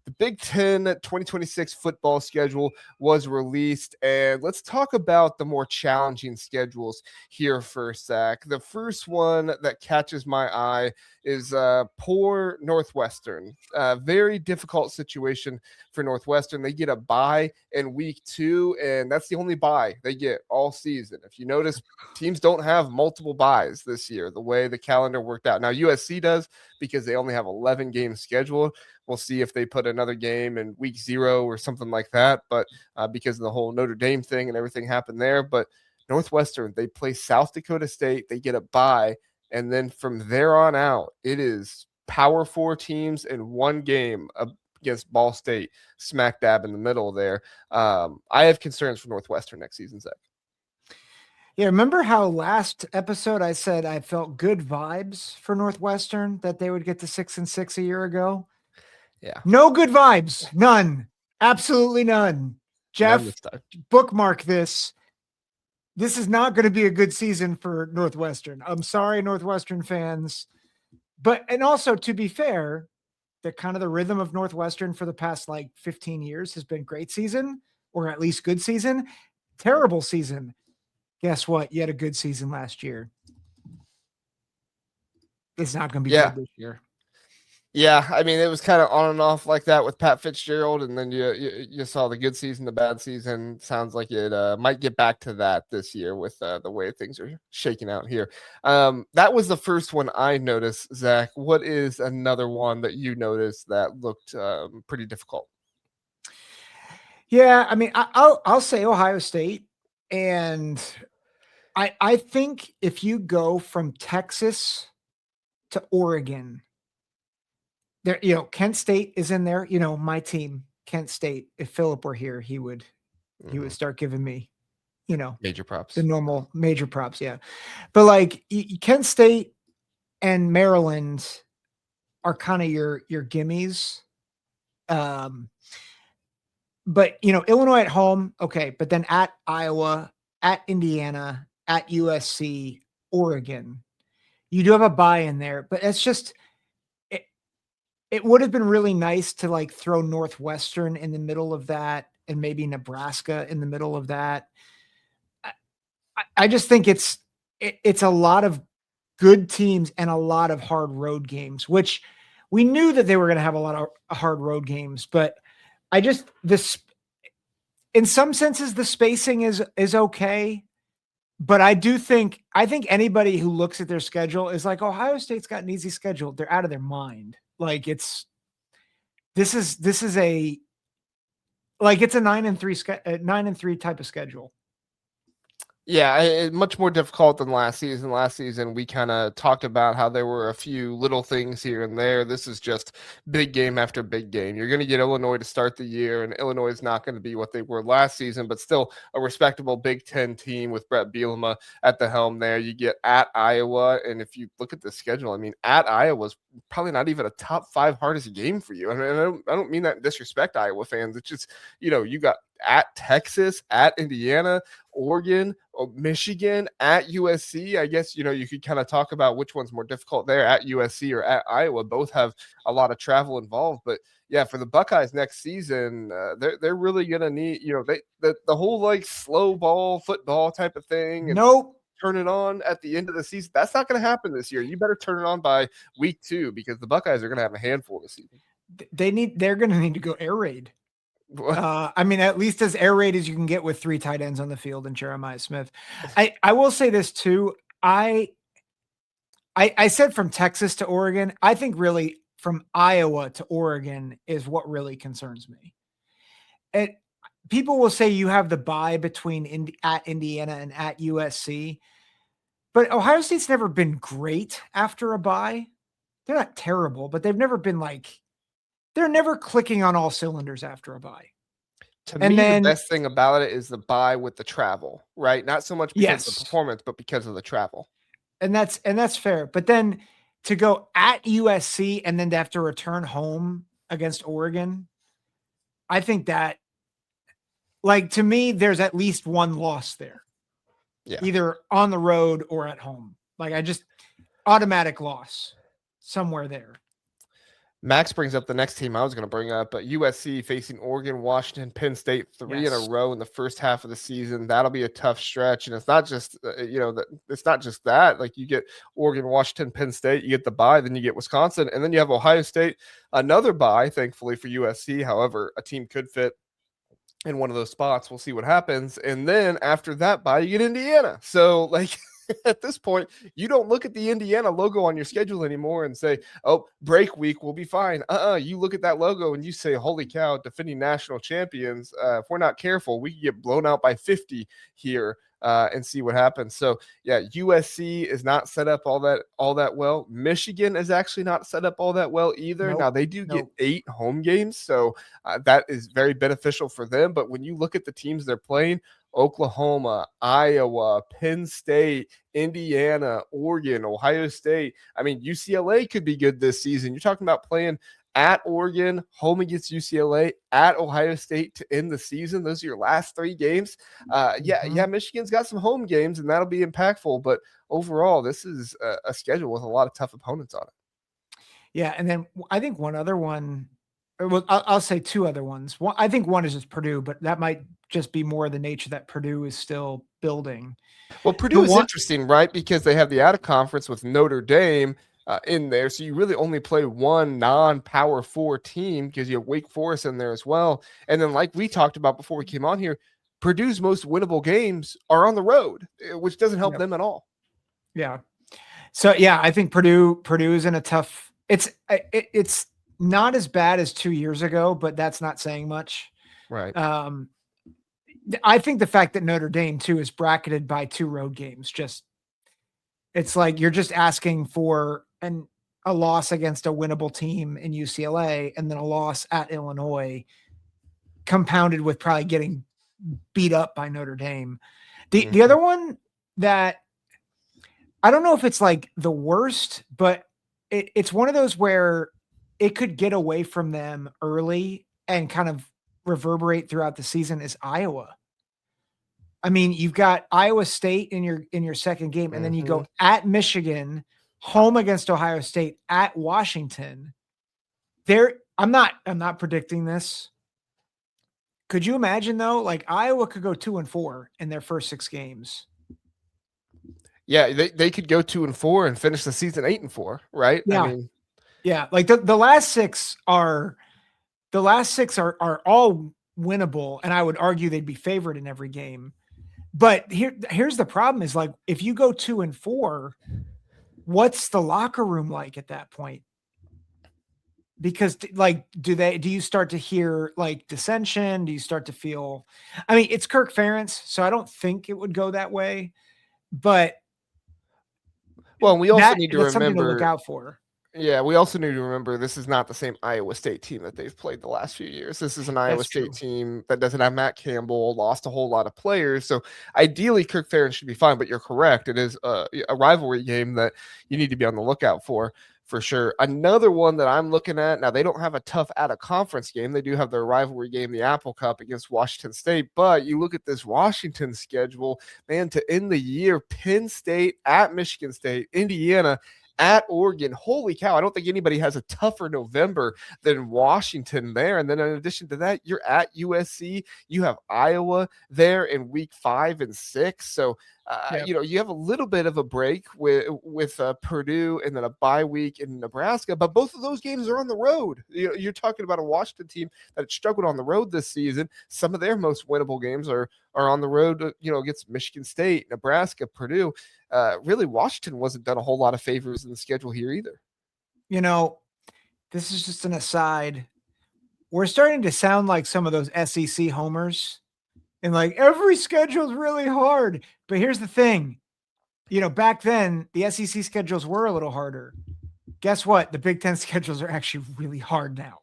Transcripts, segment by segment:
The Big Ten 2026 football schedule was released, and let's talk about the more challenging schedules here first, Zach. The first one that catches my eye is poor Northwestern. Very difficult situation for Northwestern. They get a bye in week 2, and that's the only bye they get all season. If you notice, teams don't have multiple byes this year, the way the calendar worked out. Now, USC does because they only have 11 games scheduled. We'll see if they put another game in week 0 or something like that. But because of the whole Notre Dame thing and everything happened there. But Northwestern, they play South Dakota State. They get a bye. And then from there on out, it is Power 4 teams in one game against Ball State, smack dab in the middle there. I have concerns for Northwestern next season, Zach. Yeah, remember how last episode I said I felt good vibes for Northwestern, that they would get to 6-6 a year ago? Yeah. No good vibes. None. Absolutely none. Jeff, bookmark this. This is not going to be a good season for Northwestern. I'm sorry, Northwestern fans. And also, to be fair, the rhythm of Northwestern for the past 15 years has been great season, or at least good season, terrible season. Guess what? You had a good season last year. It's not going to be good this year. Yeah, I mean, it was kind of on and off like that with Pat Fitzgerald, and then you saw the good season, the bad season. Sounds like it might get back to that this year with the way things are shaking out here. That was the first one I noticed, Zach. What is another one that you noticed that looked pretty difficult? Yeah, I mean, I'll say Ohio State, and I think if you go from Texas to Oregon, there, Kent State is in there. My team, Kent State. If Philip were here, he would start giving me, major props. The normal major props, yeah. But Kent State and Maryland are kind of your gimmies. But Illinois at home, okay. But then at Iowa, at Indiana, at USC, Oregon, you do have a bye in there. But it's just. It would have been really nice to throw Northwestern in the middle of that and maybe Nebraska in the middle of that. I just think it's a lot of good teams and a lot of hard road games, which we knew that they were going to have a lot of hard road games, but in some senses, the spacing is okay. But I think anybody who looks at their schedule is like, Ohio State's got an easy schedule. They're out of their mind. It's a 9-3 type of schedule. Yeah, much more difficult than last season. Last season, we kind of talked about how there were a few little things here and there. This is just big game after big game. You're going to get Illinois to start the year, and Illinois is not going to be what they were last season, but still a respectable Big Ten team with Brett Bielema at the helm there. You get at Iowa, and if you look at the schedule, I mean, at Iowa is probably not even a top 5 hardest game for you. I mean, I don't mean that in disrespect, Iowa fans. It's just, you got at Texas, at Indiana, Oregon, Michigan, at USC. I guess, you could kind of talk about which one's more difficult there, at USC or at Iowa. Both have a lot of travel involved. But yeah, for the Buckeyes next season, they're really going to need, the whole slow ball football type of thing. And nope. Turn it on at the end of the season. That's not going to happen this year. You better turn it on by week 2 because the Buckeyes are going to have a handful this season. They're going to need to go air raid. I mean, at least as air raid as you can get with 3 tight ends on the field and Jeremiah Smith. I will say this too. I said from Texas to Oregon. I think really from Iowa to Oregon is what really concerns me. People will say you have the bye between at Indiana and at USC, but Ohio State's never been great after a bye. They're not terrible, but they've never been they're never clicking on all cylinders after a bye. To me, the best thing about it is the bye with the travel, right? Not so much because of the performance, but because of the travel. And that's fair. But then to go at USC and then to have to return home against Oregon, I think that, to me, there's at least one loss there. Yeah. Either on the road or at home. I just automatic loss somewhere there. Max brings up the next team I was going to bring up, but USC facing Oregon, Washington, Penn State, three in a row in the first half of the season. That'll be a tough stretch, and it's not just it's not just that. Like you get Oregon, Washington, Penn State, you get the bye, then you get Wisconsin, and then you have Ohio State, another bye. Thankfully for USC, however, a team could fit in one of those spots. We'll see what happens, and then after that bye, you get Indiana. So like. At this point, you don't look at the Indiana logo on your schedule anymore and say, oh, break week will be fine. You look at that logo and you say, holy cow, defending national champions. If we're not careful, we can get blown out by 50 here and see what happens. So yeah, USC is not set up all that well. Michigan is actually not set up all that well either. Nope. Now they do get 8 home games, so that is very beneficial for them. But when you look at the teams they're playing, Oklahoma, Iowa, Penn State, Indiana, Oregon, Ohio State. I mean, UCLA could be good this season. You're talking about playing at Oregon, home against UCLA, at Ohio State to end the season. Those are your last 3 games. Yeah, Michigan's got some home games, and that'll be impactful. But overall, this is a schedule with a lot of tough opponents on it. Yeah, and then I think one other one, well, I'll say 2 other ones. I think one is just Purdue, but that might just be more the nature that Purdue is still building. Well, Purdue is interesting, right? Because they have the out of conference with Notre Dame in there. So you really only play one non-power 4 team because you have Wake Forest in there as well. And then like we talked about before we came on here, Purdue's most winnable games are on the road, which doesn't help them at all. Yeah. So yeah, I think Purdue is in a tough, it's not as bad as 2 years ago, but that's not saying much. Right. I think the fact that Notre Dame too is bracketed by 2 road games, it's like you're just asking for a loss against a winnable team in UCLA and then a loss at Illinois, compounded with probably getting beat up by Notre Dame. The other one that I don't know if it's like the worst, but it's one of those where it could get away from them early and kind of reverberate throughout the season is Iowa. I mean, you've got Iowa State in your second game, and then you go at Michigan, home against Ohio State, at Washington. I'm not predicting this. Could you imagine though? Like Iowa could go 2-4 in their first 6 games. Yeah, they could go 2-4 and finish the season 8-4, right? Yeah. I mean, yeah, like the last 6 are all winnable, and I would argue they'd be favored in every game. But here's the problem is like if you go 2-4, what's the locker room like at that point? Because like do you start to hear like dissension? Do you start to feel, I mean, it's Kirk Ferentz, so I don't think it would go that way. But well, we also need to remember something to look out for. Yeah, we also need to remember this is not the same Iowa State team that they've played the last few years. This is an Iowa State team that doesn't have Matt Campbell, lost a whole lot of players. So ideally, Kirk Ferentz should be fine, but you're correct. It is a rivalry game that you need to be on the lookout for sure. Another one that I'm looking at, now they don't have a tough out-of-conference game. They do have their rivalry game, the Apple Cup against Washington State. But you look at this Washington schedule, man, to end the year, Penn State, at Michigan State, Indiana, at Oregon. Holy cow, I don't think anybody has a tougher November than Washington there. And then in addition to that, you're at USC. You have Iowa there in week 5 and 6. So, you have a little bit of a break with Purdue and then a bye week in Nebraska. But both of those games are on the road. You're talking about a Washington team that struggled on the road this season. Some of their most winnable games are on the road, against Michigan State, Nebraska, Purdue. Really, Washington wasn't done a whole lot of favors in the schedule here either. This is just an aside. We're starting to sound like some of those SEC homers, and like every schedule is really hard. But here's the thing, back then the SEC schedules were a little harder. Guess what? The Big Ten schedules are actually really hard now.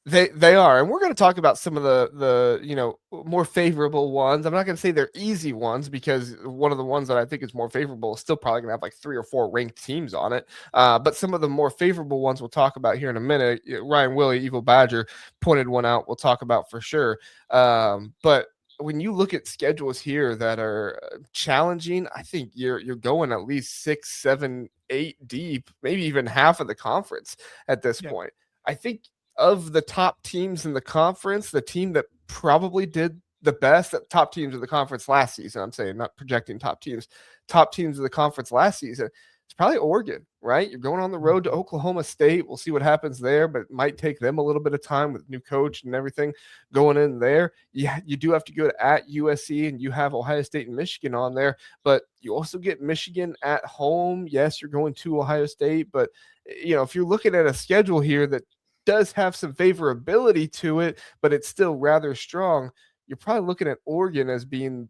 They are, and we're going to talk about some of the more favorable ones. I'm not going to say they're easy ones because one of the ones that I think is more favorable is still probably going to have like 3 or 4 ranked teams on it. But some of the more favorable ones we'll talk about here in a minute. Ryan Willie, Evil Badger, pointed one out. We'll talk about for sure. But when you look at schedules here that are challenging, I think you're going at least 6, 7, 8 deep, maybe even half of the conference at this point. I think of the top teams in the conference, the team that probably did the best at top teams of the conference last season, I'm saying, not projecting top teams of the conference last season, it's probably Oregon, right? You're going on the road to Oklahoma State. We'll see what happens there, but it might take them a little bit of time with new coach and everything going in there. Yeah, you do have to go at USC, and you have Ohio State and Michigan on there, but you also get Michigan at home. Yes, you're going to Ohio State, but if you're looking at a schedule here that does have some favorability to it, but it's still rather strong, you're probably looking at Oregon as being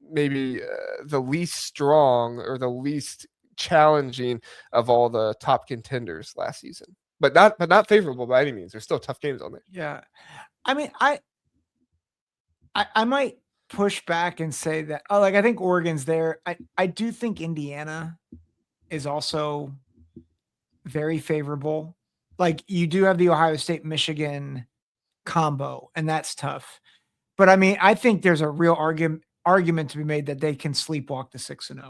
maybe the least strong or the least challenging of all the top contenders last season, but not favorable by any means. There's still tough games on there. Yeah. I mean, I might push back and say that, I think Oregon's there. I do think Indiana is also very favorable. Like, you do have the Ohio State, Michigan combo, and that's tough. But I mean, I think there's a real argument to be made that they can sleepwalk to 6-0.